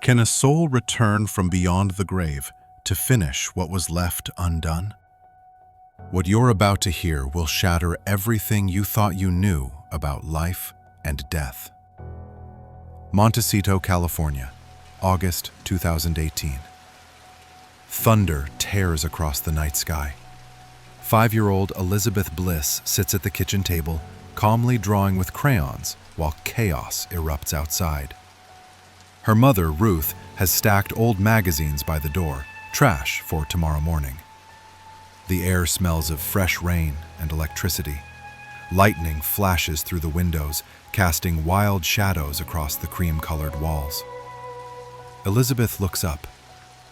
Can a soul return from beyond the grave to finish what was left undone? What you're about to hear will shatter everything you thought you knew about life and death. Montecito, California, August 2018. Thunder tears across the night sky. 5-year-old Elizabeth Bliss sits at the kitchen table, calmly drawing with crayons while chaos erupts outside. Her mother, Ruth, has stacked old magazines by the door, trash for tomorrow morning. The air smells of fresh rain and electricity. Lightning flashes through the windows, casting wild shadows across the cream-colored walls. Elizabeth looks up.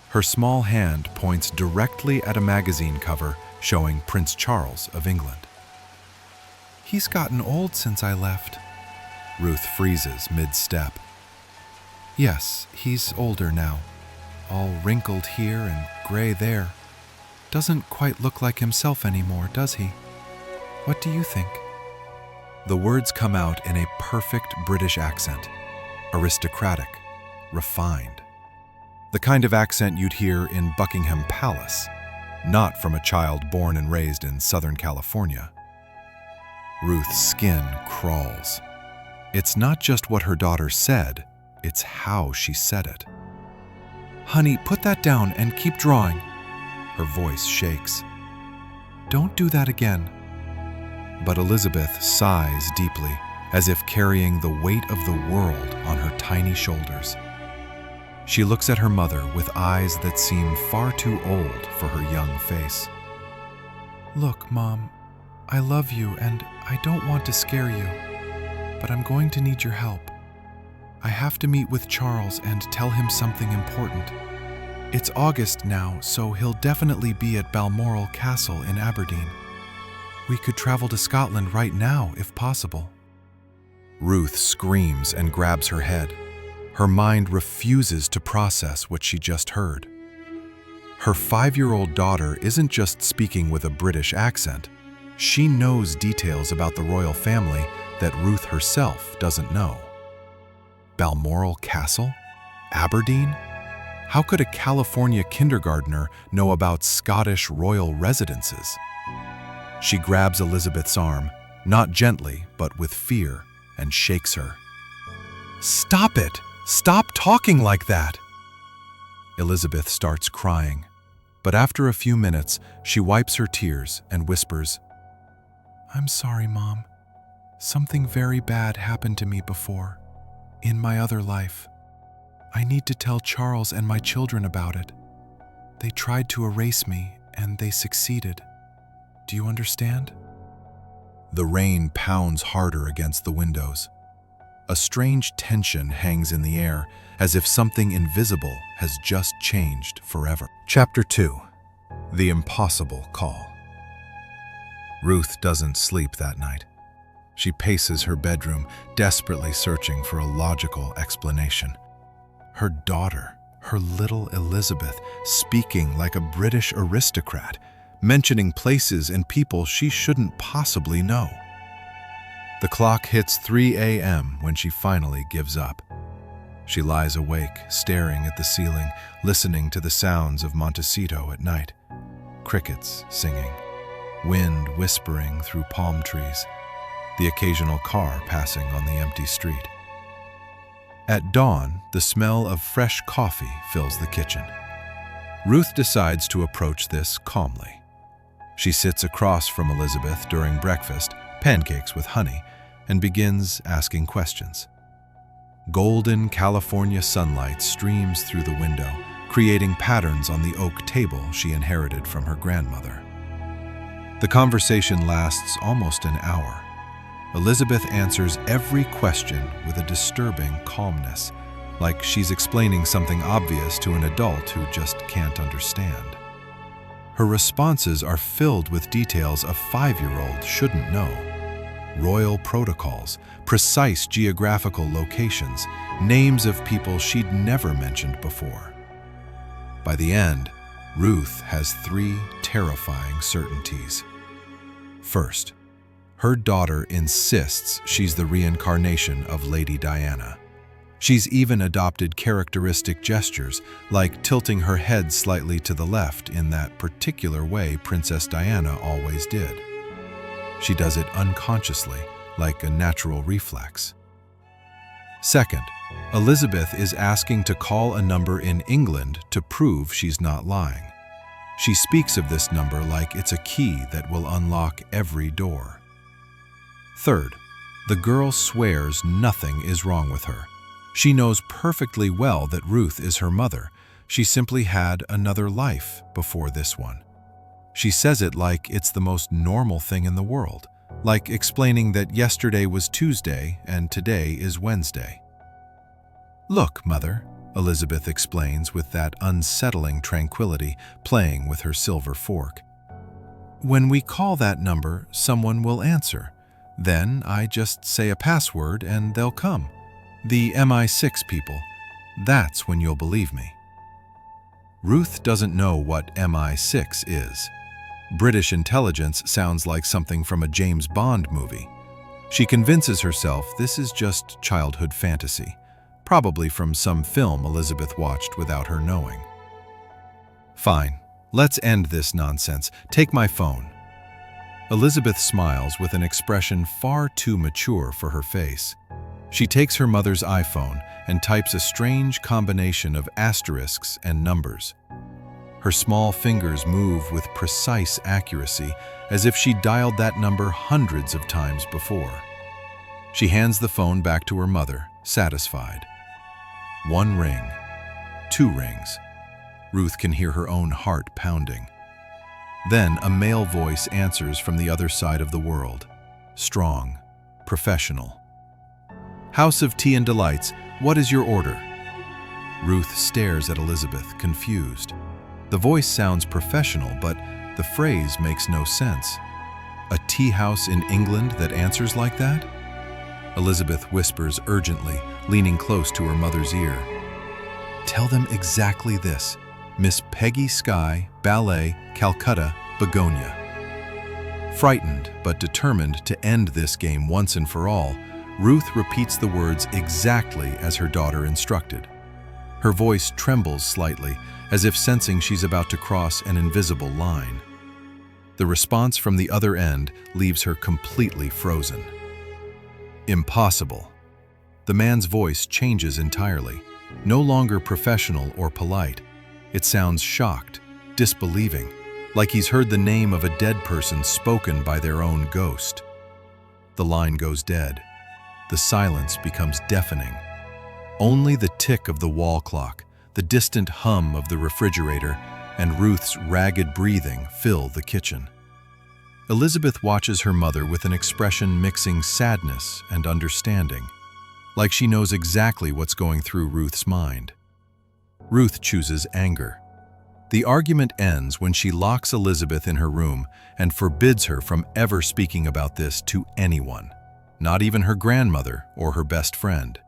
Her small hand points directly at a magazine cover showing Prince Charles of England. "He's gotten old since I left." Ruth freezes mid-step. "Yes, he's older now. All wrinkled here and gray there. Doesn't quite look like himself anymore, does he? What do you think?" The words come out in a perfect British accent. Aristocratic, refined. The kind of accent you'd hear in Buckingham Palace, not from a child born and raised in Southern California. Ruth's skin crawls. It's not just what her daughter said, it's how she said it. "Honey, put that down and keep drawing." Her voice shakes. "Don't do that again." But Elizabeth sighs deeply, as if carrying the weight of the world on her tiny shoulders. She looks at her mother with eyes that seem far too old for her young face. "Look, Mom, I love you and I don't want to scare you, but I'm going to need your help. I have to meet with Charles and tell him something important. It's August now, so he'll definitely be at Balmoral Castle in Aberdeen. We could travel to Scotland right now if possible." Ruth screams and grabs her head. Her mind refuses to process what she just heard. Her 5-year-old daughter isn't just speaking with a British accent. She knows details about the royal family that Ruth herself doesn't know. Balmoral Castle? Aberdeen? How could a California kindergartner know about Scottish royal residences? She grabs Elizabeth's arm, not gently, but with fear, and shakes her. "Stop it! Stop talking like that!" Elizabeth starts crying, but after a few minutes, she wipes her tears and whispers, "I'm sorry, Mom. Something very bad happened to me before, in my other life. I need to tell Charles and my children about it. They tried to erase me, and they succeeded. Do you understand?" The rain pounds harder against the windows. A strange tension hangs in the air, as if something invisible has just changed forever. Chapter 2. The Impossible Call. Ruth doesn't sleep that night. She paces her bedroom, desperately searching for a logical explanation. Her daughter, her little Elizabeth, speaking like a British aristocrat, mentioning places and people she shouldn't possibly know. The clock hits 3 a.m. when she finally gives up. She lies awake, staring at the ceiling, listening to the sounds of Montecito at night. Crickets singing, wind whispering through palm trees, the occasional car passing on the empty street. At dawn, the smell of fresh coffee fills the kitchen. Ruth decides to approach this calmly. She sits across from Elizabeth during breakfast, pancakes with honey, and begins asking questions. Golden California sunlight streams through the window, creating patterns on the oak table she inherited from her grandmother. The conversation lasts almost an hour. Elizabeth answers every question with a disturbing calmness, like she's explaining something obvious to an adult who just can't understand. Her responses are filled with details a 5-year-old shouldn't know. Royal protocols, precise geographical locations, names of people she'd never mentioned before. By the end, Ruth has 3 terrifying certainties. First, her daughter insists she's the reincarnation of Lady Diana. She's even adopted characteristic gestures, like tilting her head slightly to the left in that particular way Princess Diana always did. She does it unconsciously, like a natural reflex. Second, Elizabeth is asking to call a number in England to prove she's not lying. She speaks of this number like it's a key that will unlock every door. Third, the girl swears nothing is wrong with her. She knows perfectly well that Ruth is her mother. She simply had another life before this one. She says it like it's the most normal thing in the world, like explaining that yesterday was Tuesday and today is Wednesday. "Look, Mother," Elizabeth explains with that unsettling tranquility, playing with her silver fork. "When we call that number, someone will answer. Then I just say a password and they'll come. The MI6 people. That's when you'll believe me." Ruth doesn't know what MI6 is. British intelligence sounds like something from a James Bond movie. She convinces herself this is just childhood fantasy, probably from some film Elizabeth watched without her knowing. "Fine, let's end this nonsense. Take my phone." Elizabeth smiles with an expression far too mature for her face. She takes her mother's iPhone and types a strange combination of asterisks and numbers. Her small fingers move with precise accuracy, as if she dialed that number hundreds of times before. She hands the phone back to her mother, satisfied. 1 ring, 2 rings. Ruth can hear her own heart pounding. Then a male voice answers from the other side of the world. Strong, professional. "House of Tea and Delights, what is your order?" Ruth stares at Elizabeth, confused. The voice sounds professional, but the phrase makes no sense. A tea house in England that answers like that? Elizabeth whispers urgently, leaning close to her mother's ear. "Tell them exactly this: Miss Peggy Sky, Ballet, Calcutta, Begonia." Frightened but determined to end this game once and for all, Ruth repeats the words exactly as her daughter instructed. Her voice trembles slightly, as if sensing she's about to cross an invisible line. The response from the other end leaves her completely frozen. "Impossible." The man's voice changes entirely, no longer professional or polite. It sounds shocked, disbelieving, like he's heard the name of a dead person spoken by their own ghost. The line goes dead. The silence becomes deafening. Only the tick of the wall clock, the distant hum of the refrigerator, and Ruth's ragged breathing fill the kitchen. Elizabeth watches her mother with an expression mixing sadness and understanding, like she knows exactly what's going through Ruth's mind. Ruth chooses anger. The argument ends when she locks Elizabeth in her room and forbids her from ever speaking about this to anyone, not even her grandmother or her best friend.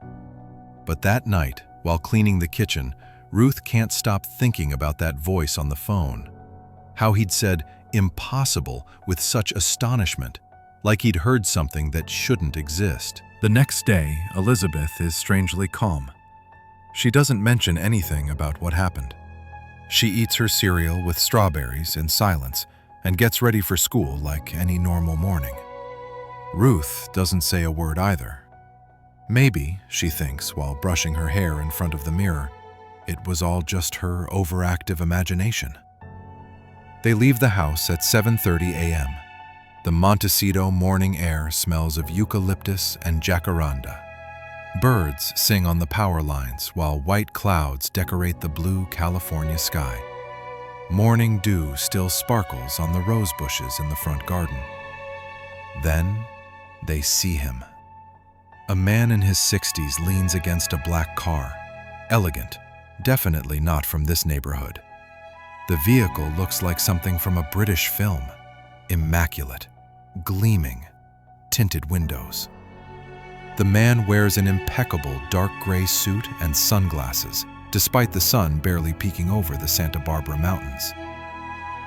But that night, while cleaning the kitchen, Ruth can't stop thinking about that voice on the phone. How he'd said "impossible" with such astonishment, like he'd heard something that shouldn't exist. The next day, Elizabeth is strangely calm. She doesn't mention anything about what happened. She eats her cereal with strawberries in silence and gets ready for school like any normal morning. Ruth doesn't say a word either. Maybe, she thinks while brushing her hair in front of the mirror, it was all just her overactive imagination. They leave the house at 7:30 a.m. The Montecito morning air smells of eucalyptus and jacaranda. Birds sing on the power lines while white clouds decorate the blue California sky. Morning dew still sparkles on the rose bushes in the front garden. Then they see him. A man in his 60s leans against a black car, elegant, definitely not from this neighborhood. The vehicle looks like something from a British film, immaculate, gleaming, tinted windows. The man wears an impeccable dark gray suit and sunglasses, despite the sun barely peeking over the Santa Barbara mountains.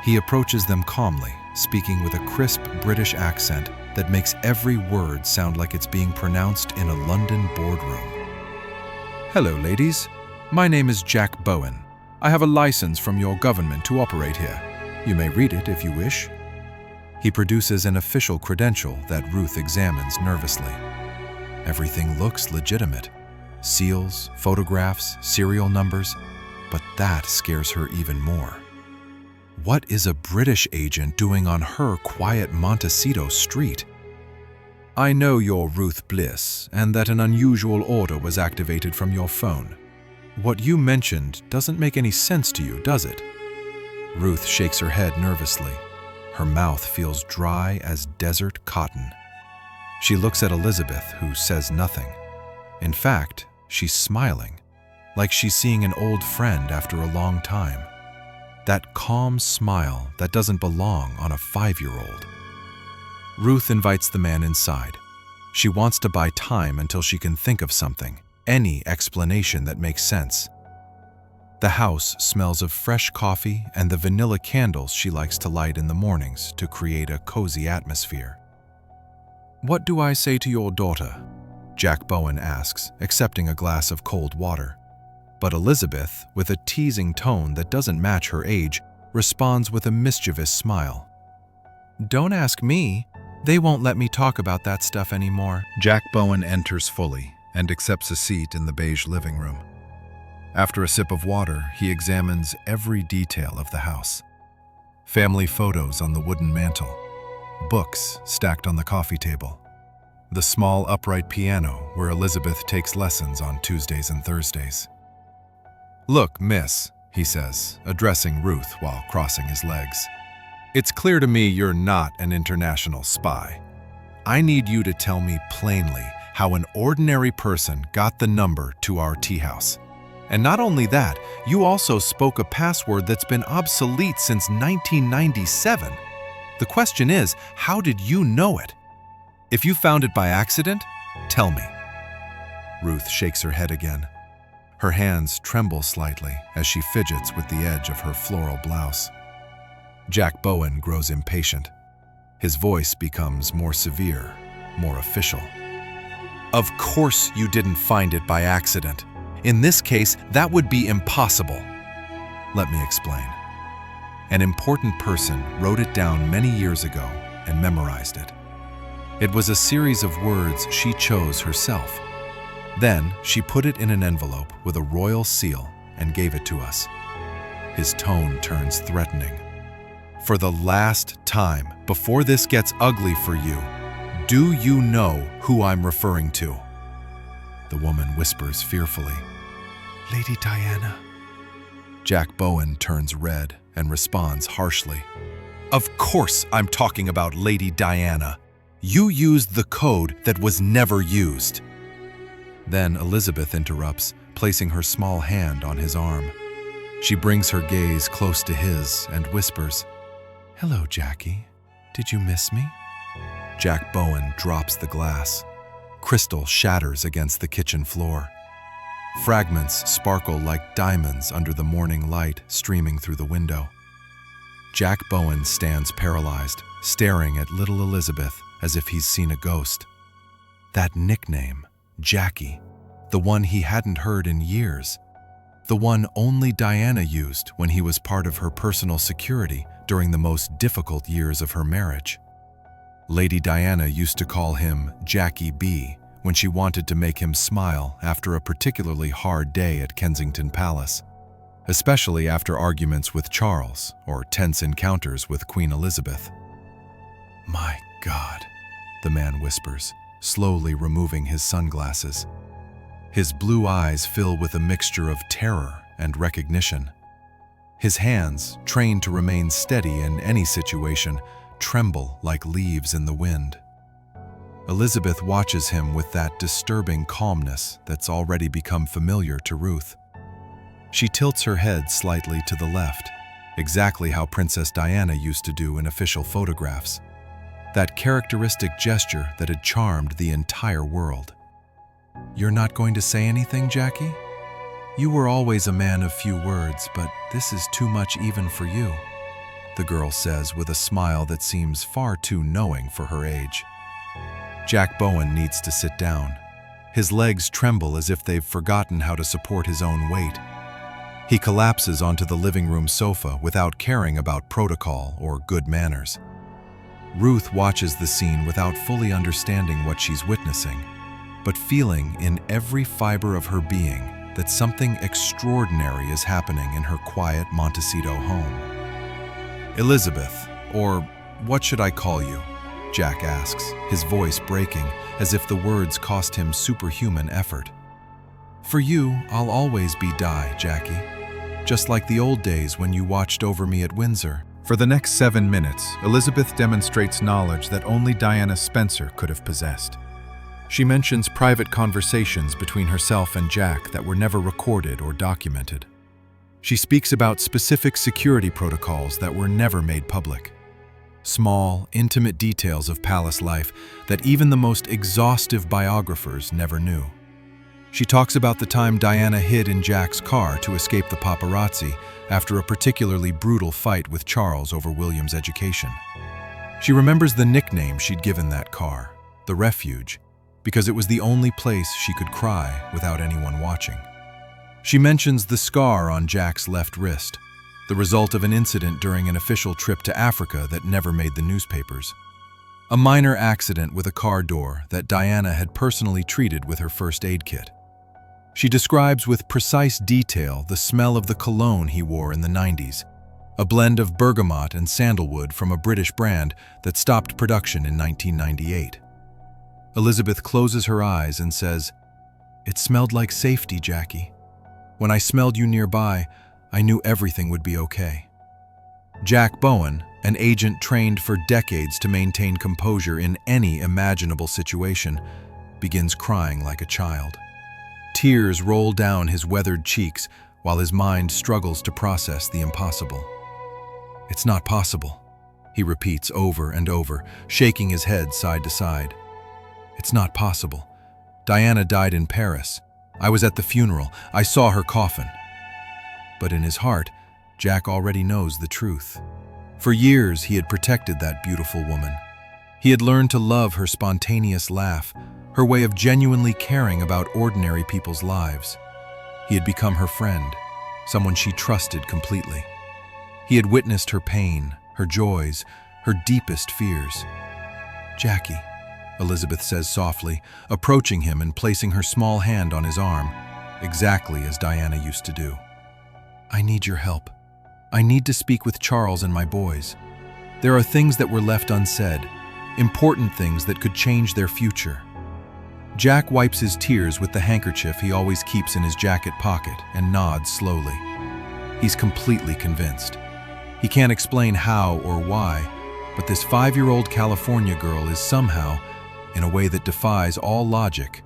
He approaches them calmly, speaking with a crisp British accent that makes every word sound like it's being pronounced in a London boardroom. Hello, ladies. My name is Jack Bowen. I have a license from your government to operate here. You may read it if you wish. He produces an official credential that Ruth examines nervously. Everything looks legitimate. Seals, photographs, serial numbers, but that scares her even more. What is a British agent doing on her quiet Montecito street? I know you're Ruth Bliss, and that an unusual order was activated from your phone. What you mentioned doesn't make any sense to you, does it? Ruth shakes her head nervously. Her mouth feels dry as desert cotton. She looks at Elizabeth, who says nothing. In fact, she's smiling, like she's seeing an old friend after a long time. That calm smile that doesn't belong on a 5-year-old. Ruth invites the man inside. She wants to buy time until she can think of something, any explanation that makes sense. The house smells of fresh coffee and the vanilla candles she likes to light in the mornings to create a cozy atmosphere. "What do I say to your daughter?" Jack Bowen asks, accepting a glass of cold water. But Elizabeth, with a teasing tone that doesn't match her age, responds with a mischievous smile. "Don't ask me. They won't let me talk about that stuff anymore." Jack Bowen enters fully and accepts a seat in the beige living room. After a sip of water, he examines every detail of the house. Family photos on the wooden mantel, books stacked on the coffee table, the small upright piano where Elizabeth takes lessons on Tuesdays and Thursdays. "Look, miss," he says, addressing Ruth while crossing his legs. "It's clear to me you're not an international spy. I need you to tell me plainly how an ordinary person got the number to our tea house. And not only that, you also spoke a password that's been obsolete since 1997. The question is, how did you know it? If you found it by accident, tell me." Ruth shakes her head again. Her hands tremble slightly as she fidgets with the edge of her floral blouse. Jack Bowen grows impatient. His voice becomes more severe, more official. "Of course you didn't find it by accident. In this case, that would be impossible. Let me explain. An important person wrote it down many years ago and memorized it. It was a series of words she chose herself. Then she put it in an envelope with a royal seal and gave it to us." His tone turns threatening. "For the last time, before this gets ugly for you, do you know who I'm referring to?" The woman whispers fearfully, "Lady Diana." Jack Bowen turns red and responds harshly, "Of course I'm talking about Lady Diana. You used the code that was never used." Then Elizabeth interrupts, placing her small hand on his arm. She brings her gaze close to his and whispers, "Hello, Jackie. Did you miss me?" Jack Bowen drops the glass. Crystal shatters against the kitchen floor. Fragments sparkle like diamonds under the morning light streaming through the window. Jack Bowen stands paralyzed, staring at little Elizabeth as if he's seen a ghost. That nickname, Jackie, the one he hadn't heard in years, the one only Diana used when he was part of her personal security during the most difficult years of her marriage. Lady Diana used to call him Jackie B when she wanted to make him smile after a particularly hard day at Kensington Palace, especially after arguments with Charles or tense encounters with Queen Elizabeth. "My God," the man whispers, slowly removing his sunglasses. His blue eyes fill with a mixture of terror and recognition. His hands, trained to remain steady in any situation, tremble like leaves in the wind. Elizabeth watches him with that disturbing calmness that's already become familiar to Ruth. She tilts her head slightly to the left, exactly how Princess Diana used to do in official photographs. That characteristic gesture that had charmed the entire world. "You're not going to say anything, Jackie? You were always a man of few words, but this is too much even for you," the girl says with a smile that seems far too knowing for her age. Jack Bowen needs to sit down. His legs tremble as if they've forgotten how to support his own weight. He collapses onto the living room sofa without caring about protocol or good manners. Ruth watches the scene without fully understanding what she's witnessing, but feeling in every fiber of her being that something extraordinary is happening in her quiet Montecito home. "Elizabeth, or what should I call you?" Jack asks, his voice breaking as if the words cost him superhuman effort. "For you, I'll always be Di, Jackie. Just like the old days when you watched over me at Windsor." For the next 7 minutes, Elizabeth demonstrates knowledge that only Diana Spencer could have possessed. She mentions private conversations between herself and Jack that were never recorded or documented. She speaks about specific security protocols that were never made public. Small, intimate details of palace life that even the most exhaustive biographers never knew. She talks about the time Diana hid in Jack's car to escape the paparazzi after a particularly brutal fight with Charles over William's education. She remembers the nickname she'd given that car, the Refuge, because it was the only place she could cry without anyone watching. She mentions the scar on Jack's left wrist, the result of an incident during an official trip to Africa that never made the newspapers. A minor accident with a car door that Diana had personally treated with her first aid kit. She describes with precise detail the smell of the cologne he wore in the 90s, a blend of bergamot and sandalwood from a British brand that stopped production in 1998. Elizabeth closes her eyes and says, "It smelled like safety, Jackie. When I smelled you nearby, I knew everything would be okay." Jack Bowen, an agent trained for decades to maintain composure in any imaginable situation, begins crying like a child. Tears roll down his weathered cheeks while his mind struggles to process the impossible. "It's not possible," he repeats over and over, shaking his head side to side. "It's not possible. Diana died in Paris. I was at the funeral. I saw her coffin." But in his heart, Jack already knows the truth. For years, he had protected that beautiful woman. He had learned to love her spontaneous laugh, her way of genuinely caring about ordinary people's lives. He had become her friend, someone she trusted completely. He had witnessed her pain, her joys, her deepest fears. "Jackie," Elizabeth says softly, approaching him and placing her small hand on his arm, exactly as Diana used to do. "I need your help. I need to speak with Charles and my boys. There are things that were left unsaid, important things that could change their future." Jack wipes his tears with the handkerchief he always keeps in his jacket pocket and nods slowly. He's completely convinced. He can't explain how or why, but this 5-year-old California girl is somehow, in a way that defies all logic,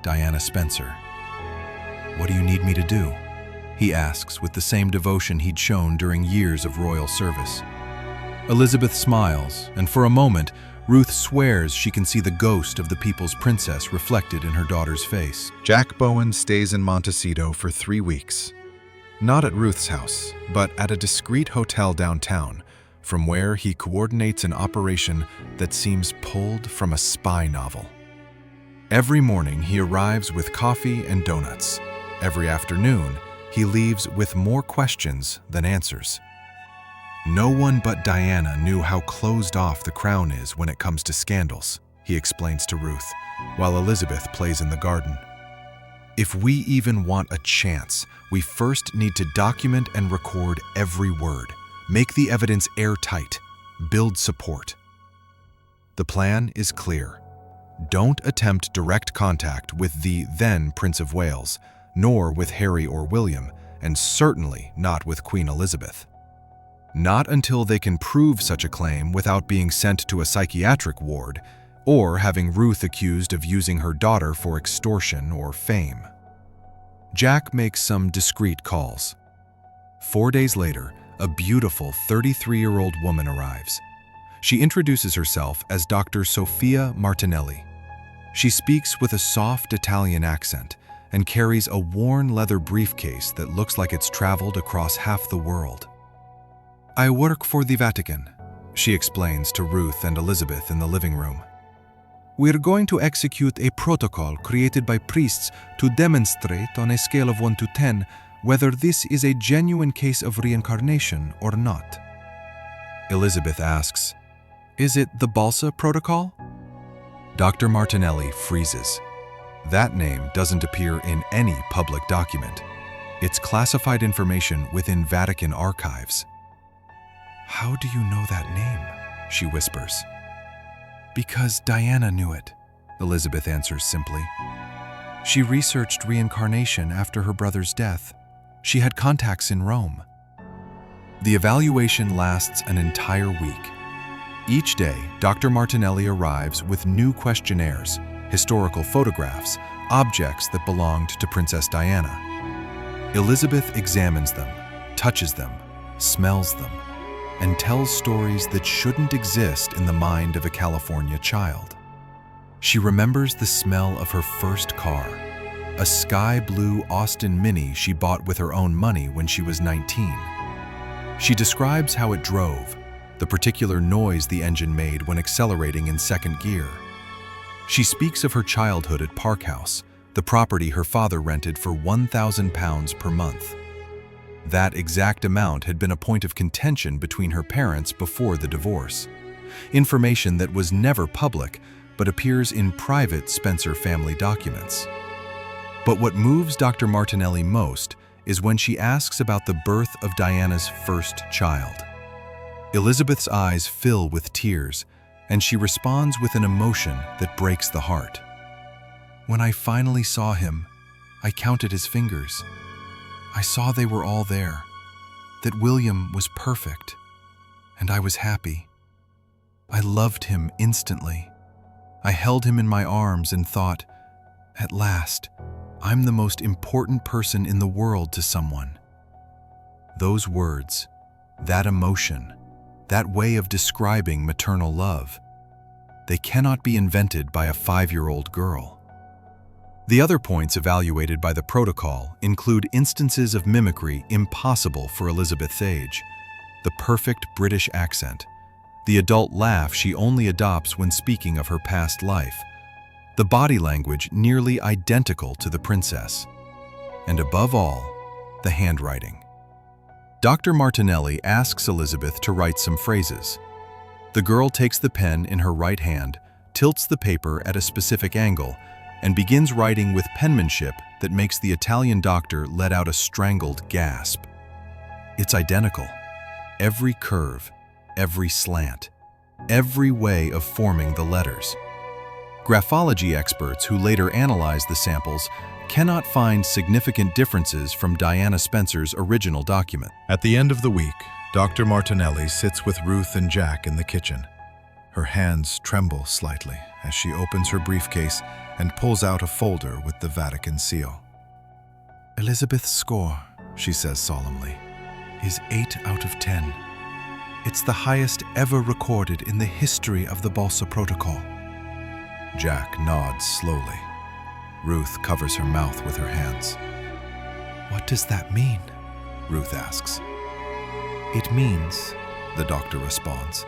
Diana Spencer. "What do you need me to do?" he asks with the same devotion he'd shown during years of royal service. Elizabeth smiles, and for a moment, Ruth swears she can see the ghost of the people's princess reflected in her daughter's face. Jack Bowen stays in Montecito for 3 weeks. Not at Ruth's house, but at a discreet hotel downtown, from where he coordinates an operation that seems pulled from a spy novel. Every morning, he arrives with coffee and donuts. Every afternoon, he leaves with more questions than answers. "No one but Diana knew how closed off the crown is when it comes to scandals," he explains to Ruth, while Elizabeth plays in the garden. "If we even want a chance, we first need to document and record every word, make the evidence airtight, build support." The plan is clear. Don't attempt direct contact with the then Prince of Wales, nor with Harry or William, and certainly not with Queen Elizabeth. Not until they can prove such a claim without being sent to a psychiatric ward or having Ruth accused of using her daughter for extortion or fame. Jack makes some discreet calls. 4 days later, a beautiful 33-year-old woman arrives. She introduces herself as Dr. Sofia Martinelli. She speaks with a soft Italian accent and carries a worn leather briefcase that looks like it's traveled across half the world. "I work for the Vatican," she explains to Ruth and Elizabeth in the living room. We're going to execute a protocol created by priests to demonstrate on a scale of 1 to 10 whether this is a genuine case of reincarnation or not. Elizabeth asks, "Is it the Balsa Protocol?" Dr. Martinelli freezes. That name doesn't appear in any public document. It's classified information within Vatican archives. "How do you know that name?" she whispers. "Because Diana knew it," Elizabeth answers simply. "She researched reincarnation after her brother's death. She had contacts in Rome." The evaluation lasts an entire week. Each day, Dr. Martinelli arrives with new questionnaires, historical photographs, objects that belonged to Princess Diana. Elizabeth examines them, touches them, smells them, and tells stories that shouldn't exist in the mind of a California child. She remembers the smell of her first car, a sky blue Austin Mini she bought with her own money when she was 19. She describes how it drove, the particular noise the engine made when accelerating in second gear. She speaks of her childhood at Park House, the property her father rented for £1,000 per month. That exact amount had been a point of contention between her parents before the divorce. Information that was never public, but appears in private Spencer family documents. But what moves Dr. Martinelli most is when she asks about the birth of Diana's first child. Elizabeth's eyes fill with tears, and she responds with an emotion that breaks the heart. "When I finally saw him, I counted his fingers. I saw they were all there, that William was perfect, and I was happy. I loved him instantly. I held him in my arms and thought, at last, I'm the most important person in the world to someone." Those words, that emotion, that way of describing maternal love, they cannot be invented by a 5-year-old girl. The other points evaluated by the protocol include instances of mimicry impossible for Elizabeth's age, the perfect British accent, the adult laugh she only adopts when speaking of her past life, the body language nearly identical to the princess, and above all, the handwriting. Dr. Martinelli asks Elizabeth to write some phrases. The girl takes the pen in her right hand, tilts the paper at a specific angle, and begins writing with penmanship that makes the Italian doctor let out a strangled gasp. It's identical. Every curve, every slant, every way of forming the letters. Graphology experts who later analyzed the samples cannot find significant differences from Diana Spencer's original document. At the end of the week, Dr. Martinelli sits with Ruth and Jack in the kitchen. Her hands tremble slightly as she opens her briefcase and pulls out a folder with the Vatican seal. "Elizabeth's score," she says solemnly, "is 8 out of 10. It's the highest ever recorded in the history of the Balsa Protocol." Jack nods slowly. Ruth covers her mouth with her hands. "What does that mean?" Ruth asks. "It means," the doctor responds,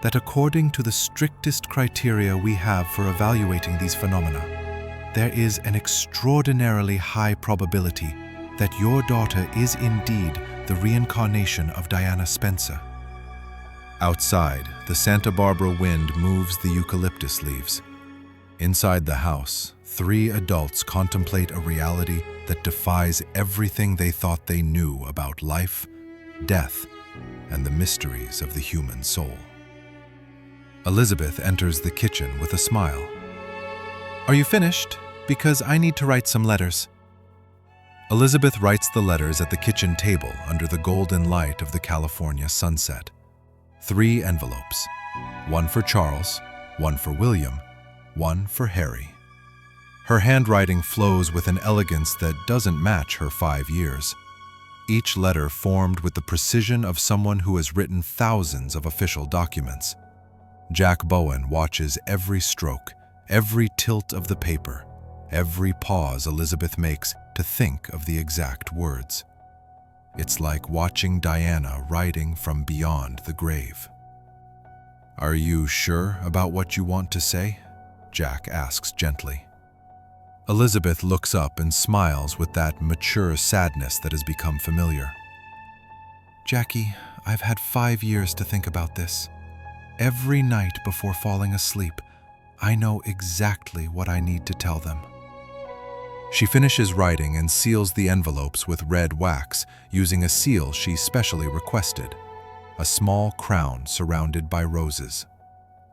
"that according to the strictest criteria we have for evaluating these phenomena, there is an extraordinarily high probability that your daughter is indeed the reincarnation of Diana Spencer." Outside, the Santa Barbara wind moves the eucalyptus leaves. Inside the house, 3 adults contemplate a reality that defies everything they thought they knew about life, death, and the mysteries of the human soul. Elizabeth enters the kitchen with a smile. "Are you finished? Because I need to write some letters." Elizabeth writes the letters at the kitchen table under the golden light of the California sunset. 3 envelopes, one for Charles, one for William, one for Harry. Her handwriting flows with an elegance that doesn't match her 5 years. Each letter formed with the precision of someone who has written thousands of official documents. Jack Bowen watches every stroke, every tilt of the paper, every pause Elizabeth makes to think of the exact words. It's like watching Diana writing from beyond the grave. "Are you sure about what you want to say?" Jack asks gently. Elizabeth looks up and smiles with that mature sadness that has become familiar. Jackie, I've had 5 years to think about this. Every night before falling asleep, I know exactly what I need to tell them. She finishes writing and seals the envelopes with red wax using a seal she specially requested, a small crown surrounded by roses.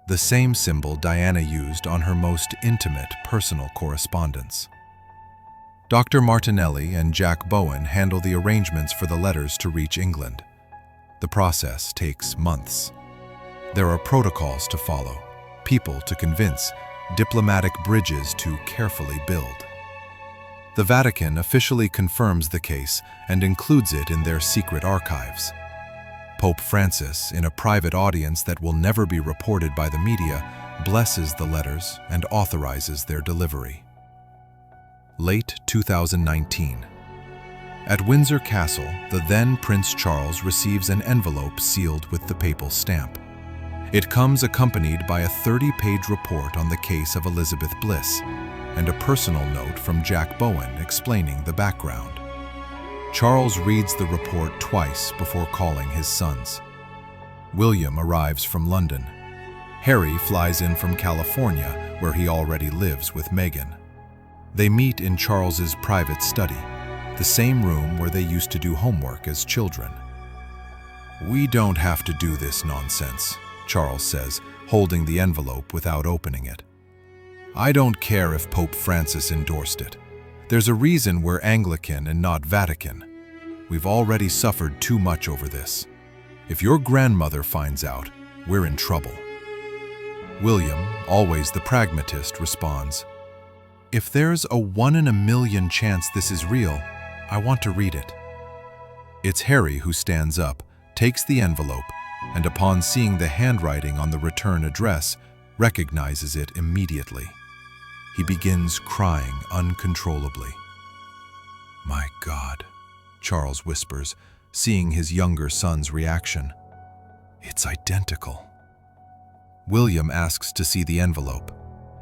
The same symbol Diana used on her most intimate personal correspondence. Dr. Martinelli and Jack Bowen handle the arrangements for the letters to reach England. The process takes months. There are protocols to follow, people to convince, diplomatic bridges to carefully build. The Vatican officially confirms the case and includes it in their secret archives. Pope Francis, in a private audience that will never be reported by the media, blesses the letters and authorizes their delivery. Late 2019. At Windsor Castle, the then Prince Charles receives an envelope sealed with the papal stamp. It comes accompanied by a 30-page report on the case of Elizabeth Bliss and a personal note from Jack Bowen explaining the background. Charles reads the report twice before calling his sons. William arrives from London. Harry flies in from California, where he already lives with Meghan. They meet in Charles's private study, the same room where they used to do homework as children. "We don't have to do this nonsense," Charles says, holding the envelope without opening it. "I don't care if Pope Francis endorsed it. There's a reason we're Anglican and not Vatican. We've already suffered too much over this. If your grandmother finds out, we're in trouble." William, always the pragmatist, responds, "If there's a 1 in a million chance this is real, I want to read it." It's Harry who stands up, takes the envelope, and upon seeing the handwriting on the return address, recognizes it immediately. He begins crying uncontrollably. "My God," Charles whispers, seeing his younger son's reaction. "It's identical." William asks to see the envelope.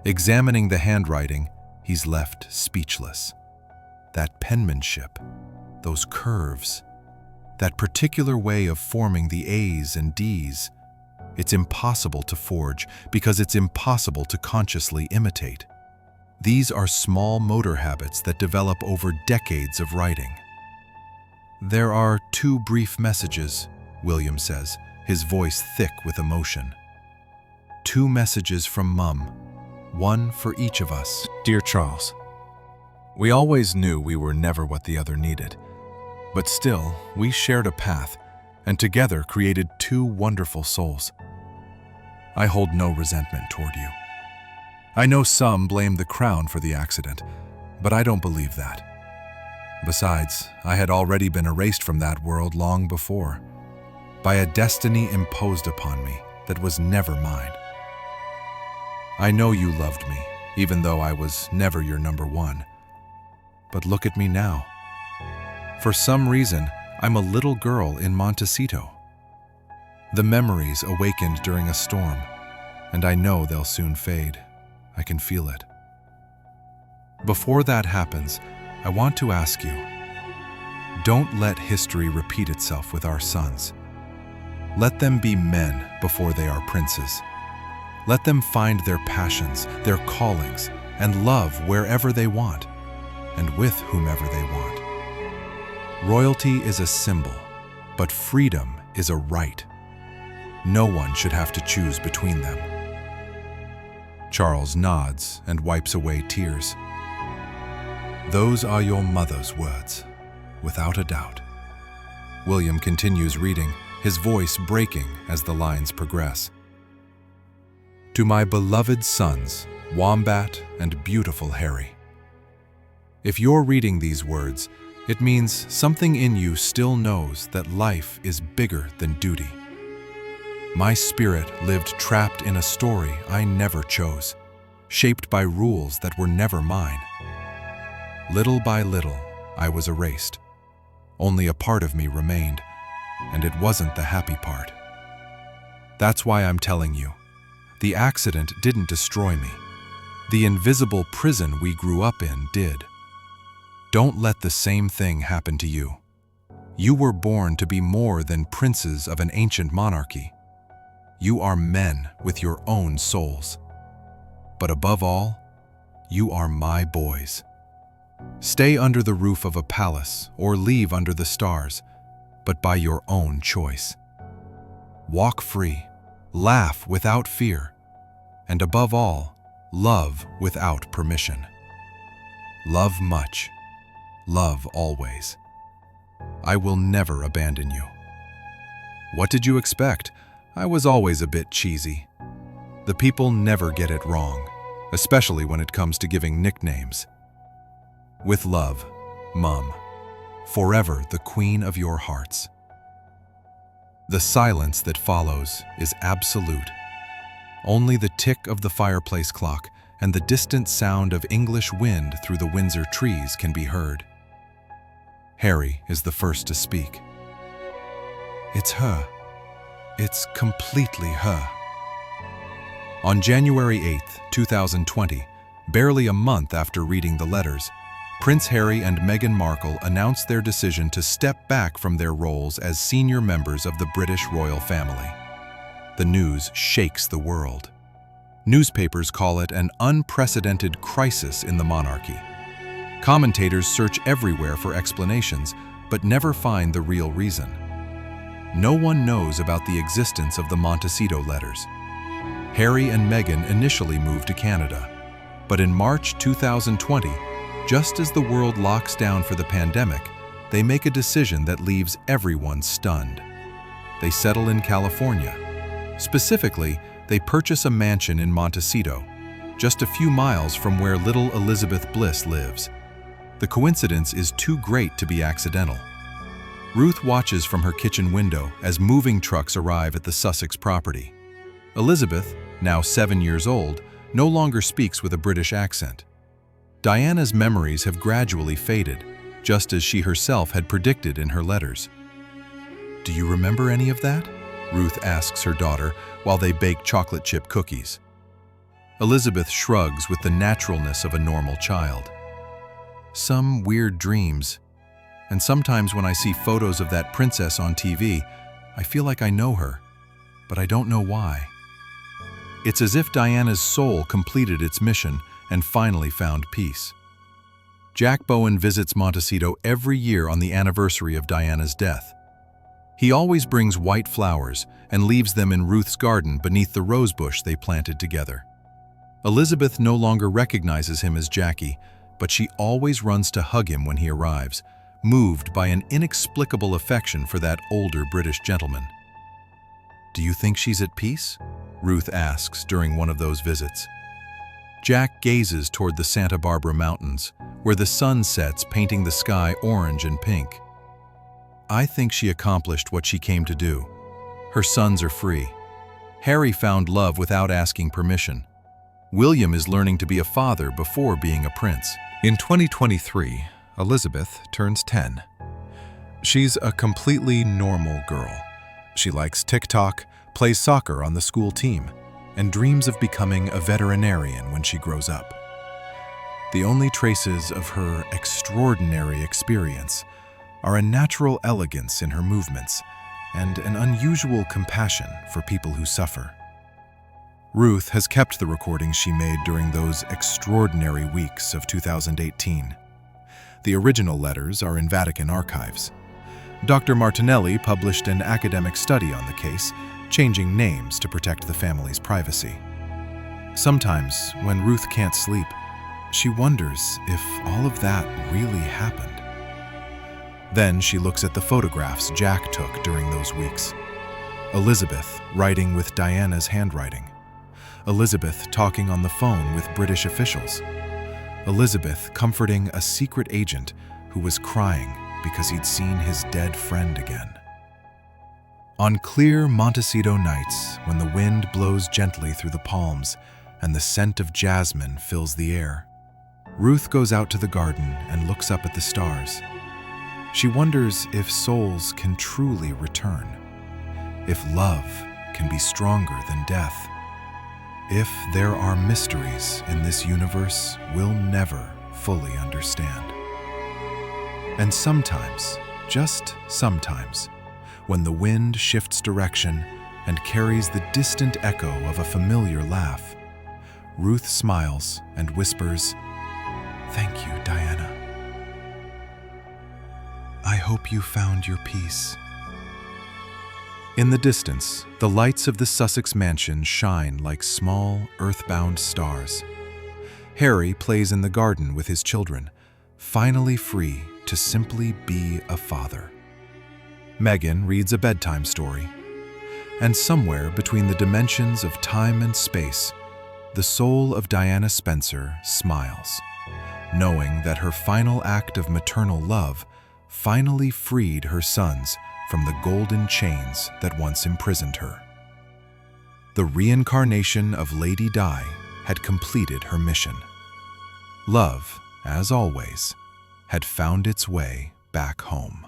Examining the handwriting, he's left speechless. That penmanship, those curves, that particular way of forming the A's and D's, it's impossible to forge because it's impossible to consciously imitate. These are small motor habits that develop over decades of writing. "There are 2 brief messages," William says, his voice thick with emotion. "2 messages from Mum, one for each of us." Dear Charles, we always knew we were never what the other needed, but still, we shared a path and together created 2 wonderful souls. I hold no resentment toward you. I know some blame the crown for the accident, but I don't believe that. Besides, I had already been erased from that world long before, by a destiny imposed upon me that was never mine. I know you loved me, even though I was never your number 1. But look at me now. For some reason, I'm a little girl in Montecito. The memories awakened during a storm, and I know they'll soon fade. I can feel it. Before that happens, I want to ask you, don't let history repeat itself with our sons. Let them be men before they are princes. Let them find their passions, their callings, and love wherever they want, and with whomever they want. Royalty is a symbol, but freedom is a right. No one should have to choose between them. Charles nods and wipes away tears. Those are your mother's words, without a doubt. William continues reading, his voice breaking as the lines progress. To my beloved sons, Wombat and beautiful Harry. If you're reading these words, it means something in you still knows that life is bigger than duty. My spirit lived trapped in a story I never chose, shaped by rules that were never mine. Little by little, I was erased. Only a part of me remained, and it wasn't the happy part. That's why I'm telling you, the accident didn't destroy me. The invisible prison we grew up in did. Don't let the same thing happen to you. You were born to be more than princes of an ancient monarchy. You are men with your own souls. But above all, you are my boys. Stay under the roof of a palace or leave under the stars, but by your own choice. Walk free, laugh without fear, and above all, love without permission. Love much, love always. I will never abandon you. What did you expect? I was always a bit cheesy. The people never get it wrong, especially when it comes to giving nicknames. With love, Mum, forever the queen of your hearts. The silence that follows is absolute. Only the tick of the fireplace clock and the distant sound of English wind through the Windsor trees can be heard. Harry is the first to speak. It's her. It's completely her. On January 8th, 2020, barely a month after reading the letters, Prince Harry and Meghan Markle announced their decision to step back from their roles as senior members of the British royal family. The news shakes the world. Newspapers call it an unprecedented crisis in the monarchy. Commentators search everywhere for explanations, but never find the real reason. No one knows about the existence of the Montecito letters. Harry and Meghan initially moved to Canada, but in March 2020, just as the world locks down for the pandemic, they make a decision that leaves everyone stunned. They settle in California. Specifically, they purchase a mansion in Montecito, just a few miles from where little Elizabeth Bliss lives. The coincidence is too great to be accidental. Ruth watches from her kitchen window as moving trucks arrive at the Sussex property. Elizabeth, now 7 years old, no longer speaks with a British accent. Diana's memories have gradually faded, just as she herself had predicted in her letters. "Do you remember any of that?" Ruth asks her daughter while they bake chocolate chip cookies. Elizabeth shrugs with the naturalness of a normal child. "Some weird dreams. And sometimes when I see photos of that princess on TV, I feel like I know her, but I don't know why." It's as if Diana's soul completed its mission and finally found peace. Jack Bowen visits Montecito every year on the anniversary of Diana's death. He always brings white flowers and leaves them in Ruth's garden beneath the rosebush they planted together. Elizabeth no longer recognizes him as Jackie, but she always runs to hug him when he arrives, moved by an inexplicable affection for that older British gentleman. "Do you think she's at peace?" Ruth asks during one of those visits. Jack gazes toward the Santa Barbara Mountains, where the sun sets, painting the sky orange and pink. "I think she accomplished what she came to do. Her sons are free. Harry found love without asking permission. William is learning to be a father before being a prince." In 2023, Elizabeth turns 10. She's a completely normal girl. She likes TikTok, plays soccer on the school team, and dreams of becoming a veterinarian when she grows up. The only traces of her extraordinary experience are a natural elegance in her movements and an unusual compassion for people who suffer. Ruth has kept the recordings she made during those extraordinary weeks of 2018. The original letters are in Vatican archives. Dr. Martinelli published an academic study on the case, changing names to protect the family's privacy. Sometimes, when Ruth can't sleep, she wonders if all of that really happened. Then she looks at the photographs Jack took during those weeks. Elizabeth writing with Diana's handwriting. Elizabeth talking on the phone with British officials. Elizabeth comforting a secret agent who was crying because he'd seen his dead friend again. On clear Montecito nights, when the wind blows gently through the palms and the scent of jasmine fills the air, Ruth goes out to the garden and looks up at the stars. She wonders if souls can truly return, if love can be stronger than death. If there are mysteries in this universe we'll never fully understand. And sometimes, just sometimes, when the wind shifts direction and carries the distant echo of a familiar laugh, Ruth smiles and whispers, "Thank you, Diana. I hope you found your peace." In the distance, the lights of the Sussex mansion shine like small, earthbound stars. Harry plays in the garden with his children, finally free to simply be a father. Meghan reads a bedtime story. And somewhere between the dimensions of time and space, the soul of Diana Spencer smiles, knowing that her final act of maternal love finally freed her sons from the golden chains that once imprisoned her. The reincarnation of Lady Di had completed her mission. Love, as always, had found its way back home.